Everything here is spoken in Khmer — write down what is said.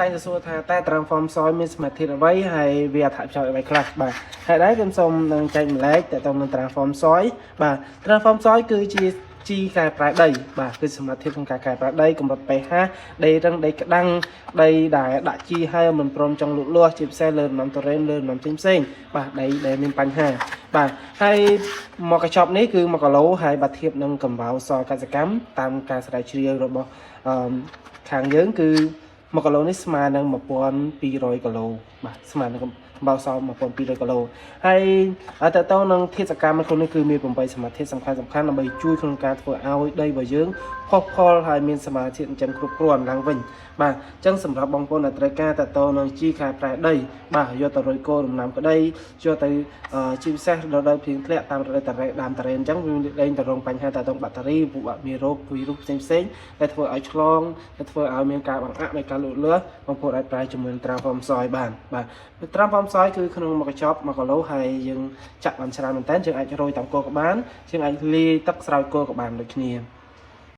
តែសួរថាតែ transform soy មានសមត្ថភាពអ្វីហើយវាអត្ថប្រយោជន៍អ្វីខ្លះបាទហើយដែរខ្ញុំសូមនឹងចែកម្លែកតទៅនឹង transform soy បាទ transform soy គឺជាជីកែប្រែដីបាទគឺសមត្ថភាពក្នុងការកែប្រែដីកម្រិត pH ដីរឹងដីក្តាំងដីដែលដាក់ជីហើយមិនព្រមចង់លូតលាស់ជាពិសេសលើដំណាំទុរេនលើដំណាំផ្សេងៗបាទដីដែលមានបញ្ហាបាទហើយមកកញ្ចប់នេះគឺ1គីឡូហើយបាទធៀបនឹងកំបោរសកសិកម្មតាមការស្រាវជ្រាវរបស់ខាងយើងគឺ1គីឡូនេះស្មើនឹង1200គីឡូបាទស្មើនឹងបោស1200គីឡូហើយតើតើនឹងធាតុសកម្មក្នុងនេះគឺមាន8សមាសធាតុសំខាន់ដើម្បីជួយក្នុងការធ្វើឲ្យដីរបស់យើងផុសផុលហើយមានសមាសធាតុចិញ្ចឹមគ្រប់គ្រាន់ឡើងវិញបាទអញ្ចឹងសម្រាប់បងប្អូនដែលត្រូវការតើតើនឹងជីកែប្រែដីបាទយកទៅរោយគោដំណាំក្តីយកទៅជាពិសេសដល់ភ្លៀងធ្លាក់តាមរដូវដើមតារ៉េអញ្ចឹងវាលែងទៅរងបញ្ហាតើតើបាក់តេរីមានរោគវីរុសផ្សេងៗដែលធ្វើឲ្យឆ្លងដែលធ្វើឲ្យមានការបង្អាក់នៃការលូតលាស់បងប្អូនអាចប្រើជាមួយ transform soy បានបាទ transform soy គឺក្នុងមួយកញ្ចប់1គីឡូហើយយើងចាក់បានច្រើនមែនតើយើងអាចរោយតាមគល់ក៏បានយើងអាចលាយទឹកស្រោចគល់ក៏បានដូចគ្នា